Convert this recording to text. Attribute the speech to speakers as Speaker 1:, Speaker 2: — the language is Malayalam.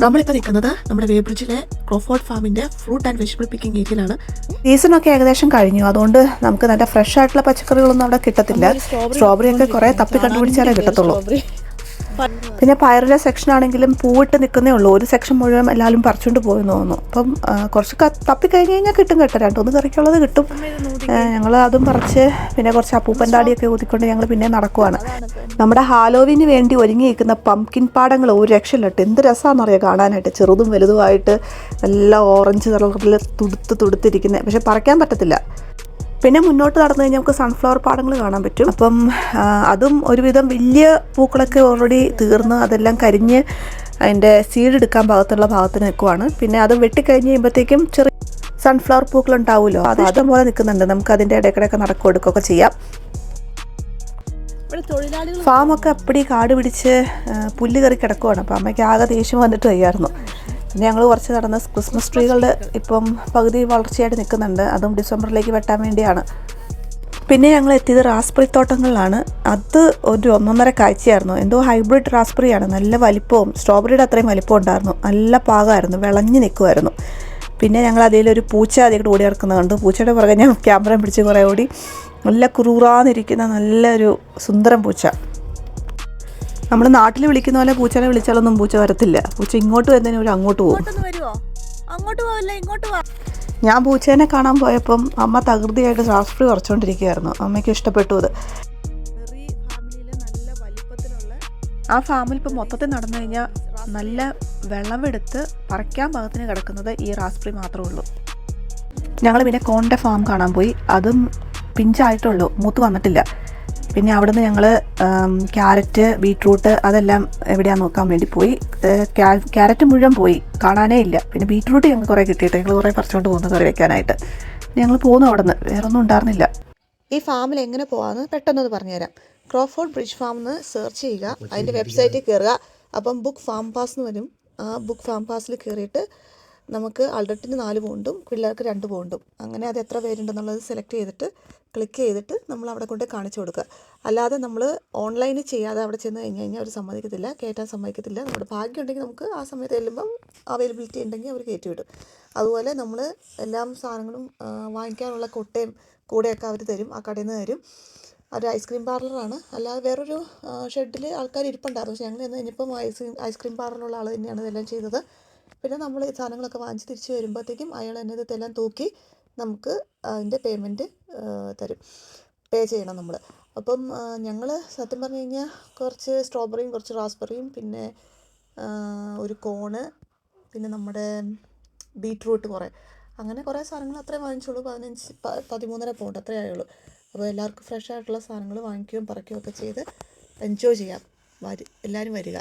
Speaker 1: നമ്മളിപ്പോൾ നിൽക്കുന്നത് നമ്മുടെ വേബ്രിഡ്ജിലെ ക്രോഫോർഡ് ഫാമിൻ്റെ ഫ്രൂട്ട് ആൻഡ് വെജിറ്റബിൾ പിക്കിംഗ് ഏരിയയിലാണ്.
Speaker 2: സീസണൊക്കെ ഏകദേശം കഴിഞ്ഞു. അതുകൊണ്ട് നമുക്ക് നല്ല ഫ്രഷ് ആയിട്ടുള്ള പച്ചക്കറികളൊന്നും അവിടെ കിട്ടത്തില്ല. സ്ട്രോബെറി ഒക്കെ കുറേ തപ്പി കണ്ടുപിടിച്ചാലേ കിട്ടത്തുള്ളൂ. പിന്നെ പയറിലെ സെക്ഷൻ ആണെങ്കിലും പൂവിട്ട് നിൽക്കുന്നേ ഉള്ളൂ. ഒരു സെക്ഷൻ മുഴുവൻ എല്ലാവരും പറിച്ചുകൊണ്ട് പോയെന്ന് തോന്നുന്നു. അപ്പം കുറച്ച് തപ്പി കഴിഞ്ഞ് കഴിഞ്ഞാൽ കിട്ടും കേട്ടോ, 2-3 കറിക്കുള്ളത് കിട്ടും. ഞങ്ങൾ അതും പറിച്ച് പിന്നെ കുറച്ച് അപ്പൂപ്പൻ താടിയൊക്കെ ഊതിക്കൊണ്ട് ഞങ്ങൾ പിന്നെ നടക്കുവാണ്. നമ്മുടെ ഹാലോവീന് വേണ്ടി ഒരുങ്ങി നിൽക്കുന്ന പംകിൻ പാടങ്ങൾ ഒരു രക്ഷയില്ലട്ട്. എന്ത് രസമാണെന്നറിയാം കാണാനായിട്ട്, ചെറുതും വലുതുമായിട്ട് നല്ല ഓറഞ്ച് കളറിൽ തുടുത്തിരിക്കുന്നത്. പക്ഷെ പറിക്കാൻ പറ്റത്തില്ല. പിന്നെ മുന്നോട്ട് നടന്നു കഴിഞ്ഞാൽ നമുക്ക് സൺഫ്ലവർ പാടങ്ങൾ കാണാൻ പറ്റും. അപ്പം അതും ഒരുവിധം വലിയ പൂക്കളൊക്കെ ഓൾറെഡി തീർന്ന് അതെല്ലാം കരിഞ്ഞ് അതിൻ്റെ സീഡ് എടുക്കാൻ ഭാഗത്തിന് നിൽക്കുവാണ്. പിന്നെ അത് വെട്ടിക്കഴിഞ്ഞ് കഴിയുമ്പോഴത്തേക്കും ചെറിയ സൺഫ്ലവർ പൂക്കളുണ്ടാവുമല്ലോ, അത് ഇഷ്ടംപോലെ നിൽക്കുന്നുണ്ട്. നമുക്ക് അതിൻ്റെ ഇടയ്ക്കിടയ്ക്ക് എടുക്കുകയൊക്കെ ചെയ്യാം. ഫാമൊക്കെ അപ്പടി കാട് പിടിച്ച് പുല്ല് കയറി കിടക്കുവാണ്. അപ്പം അമ്മയ്ക്ക് ആകെ ദേഷ്യം വന്നിട്ട് വയ്യായിരുന്നു. പിന്നെ ഞങ്ങൾ കുറച്ച് നടന്ന് ക്രിസ്മസ് ട്രീകളുടെ ഇപ്പം പകുതി വളർച്ചയായിട്ട് നിൽക്കുന്നുണ്ട്. അതും ഡിസംബറിലേക്ക് വെട്ടാൻ വേണ്ടിയാണ്. പിന്നെ ഞങ്ങൾ എത്തിയത് റാസ്ബെറി തോട്ടങ്ങളിലാണ്. അത് ഒരു 1.5 കാഴ്ചയായിരുന്നു. എന്തോ ഹൈബ്രിഡ് റാസ്ബെറിയാണ്. നല്ല വലിപ്പവും സ്ട്രോബെറിയുടെ അത്രയും വലിപ്പം ഉണ്ടായിരുന്നു. നല്ല പാകമായിരുന്നു, വിളഞ്ഞ് നിൽക്കുമായിരുന്നു. പിന്നെ ഞങ്ങൾ അതിലൊരു പൂച്ച അതിൽ ഓടി ഇറക്കുന്നത് കണ്ടു. പൂച്ചയുടെ പുറകെ ഞാൻ ക്യാമറ പിടിച്ച് കുറേ ഓടി. നല്ല കുറുകുറാന്നിരിക്കുന്ന നല്ലൊരു സുന്ദരം പൂച്ച. നമ്മൾ നാട്ടിൽ വിളിക്കുന്ന പോലെ പൂച്ചനെ വിളിച്ചാലൊന്നും പൂച്ച വരത്തില്ല. പൂച്ച ഇങ്ങോട്ട് വരുന്നതിന് ഒരു അങ്ങോട്ട് പോകും. ഞാൻ പൂച്ചേനെ കാണാൻ പോയപ്പം അമ്മ തകൃതിയായിട്ട് റാസ്ബെറി കുറച്ചുകൊണ്ടിരിക്കുകയായിരുന്നു. അമ്മയ്ക്ക് ഇഷ്ടപ്പെട്ടു അത്. ആ ഫാമിൽ ഇപ്പം മൊത്തത്തിൽ നടന്നു കഴിഞ്ഞാൽ നല്ല വിളവെടുത്ത് പറിക്കാൻ പാകത്തിന് കിടക്കുന്നത് ഈ റാസ്ബെറി മാത്രമേ ഉള്ളൂ. ഞങ്ങൾ പിന്നെ കോണിൻ്റെ ഫാം കാണാൻ പോയി. അതും പിഞ്ചായിട്ടുള്ളൂ, മൂത്ത് വന്നിട്ടില്ല. പിന്നെ അവിടുന്ന് ഞങ്ങൾ ക്യാരറ്റ്, ബീട്രൂട്ട് അതെല്ലാം എവിടെയാണെന്ന് നോക്കാൻ വേണ്ടി പോയി. ക്യാരറ്റ് മുഴുവൻ പോയി, കാണാനേ ഇല്ല. പിന്നെ ബീട്രൂട്ട് ഞങ്ങൾ കുറേ കിട്ടിയിട്ട് ഞങ്ങൾ കുറേ പറിച്ചുകൊണ്ട് പോകുന്നു കറി വയ്ക്കാനായിട്ട്. ഞങ്ങൾ പോകുന്നു അവിടുന്ന്, വേറെ ഒന്നും ഉണ്ടായിരുന്നില്ല.
Speaker 3: ഈ ഫാമിൽ എങ്ങനെ പോകാമെന്ന് പെട്ടെന്നത് പറഞ്ഞുതരാം. ക്രോഫോർഡ് ബ്രിഡ്ജ് ഫാം എന്ന് സെർച്ച് ചെയ്യുക, അതിൻ്റെ വെബ്സൈറ്റിൽ കയറുക. അപ്പം ബുക്ക് ഫാം പാസ് എന്ന് വരും. ആ ബുക്ക് ഫാം പാസിൽ കയറിയിട്ട് നമുക്ക് അഡൾട്ടിന് 4 പൗണ്ടും പിള്ളേർക്ക് 2 പൗണ്ടും അങ്ങനെ അത് എത്ര പേരുണ്ടെന്നുള്ളത് സെലക്ട് ചെയ്തിട്ട് ക്ലിക്ക് ചെയ്തിട്ട് നമ്മൾ അവിടെ കൊണ്ട് കാണിച്ചു കൊടുക്കുക. അല്ലാതെ നമ്മൾ ഓൺലൈനിൽ ചെയ്യാതെ അവിടെ ചെന്ന് കഴിഞ്ഞാൽ അവർ സമ്മതിക്കത്തില്ല, കയറ്റാൻ സമ്മതിക്കത്തില്ല. നമ്മുടെ ഭാഗ്യം ഉണ്ടെങ്കിൽ നമുക്ക് ആ സമയത്ത് ചെല്ലുമ്പം അവൈലബിലിറ്റി ഉണ്ടെങ്കിൽ അവർ കയറ്റി വിടും. അതുപോലെ നമ്മൾ എല്ലാ സാധനങ്ങളും വാങ്ങിക്കാനുള്ള കൊട്ടയും കൂടെയൊക്കെ അവർ തരും, ആ കടയിൽ നിന്ന് തരും. ഒരു ഐസ്ക്രീം പാർലറാണ്, അല്ലാതെ വേറൊരു ഷെഡിൽ ആൾക്കാർ ഇരിപ്പുണ്ടായിരുന്നു. പക്ഷേ ഞങ്ങൾ ചെന്ന് കഴിഞ്ഞപ്പം ഐസ്ക്രീം പാർലറിലുള്ള ആൾ തന്നെയാണ് ഇതെല്ലാം ചെയ്തത്. പിന്നെ നമ്മൾ ഈ സാധനങ്ങളൊക്കെ വാങ്ങിച്ച് തിരിച്ച് വരുമ്പോഴത്തേക്കും അയാൾ തന്നെ ഇതെല്ലാം തൂക്കി നമുക്ക് അതിൻ്റെ പേയ്മെൻറ്റ് തരും, പേ ചെയ്യണം നമ്മൾ. അപ്പം ഞങ്ങൾ സത്യം പറഞ്ഞു കഴിഞ്ഞാൽ കുറച്ച് സ്ട്രോബെറിയും കുറച്ച് റാസ്ബെറിയും പിന്നെ ഒരു കോണ് പിന്നെ നമ്മുടെ ബീട്രൂട്ട് അങ്ങനെ കുറേ സാധനങ്ങൾ അത്രയും വാങ്ങിച്ചുള്ളൂ. 13.5 പൗണ്ട് അത്രയേ ആയുള്ളൂ. അപ്പോൾ എല്ലാവർക്കും ഫ്രഷ് ആയിട്ടുള്ള സാധനങ്ങൾ വാങ്ങിക്കുകയും പറിക്കുകയും ഒക്കെ ചെയ്ത് എൻജോയ് ചെയ്യാം. എല്ലാവരും വരിക.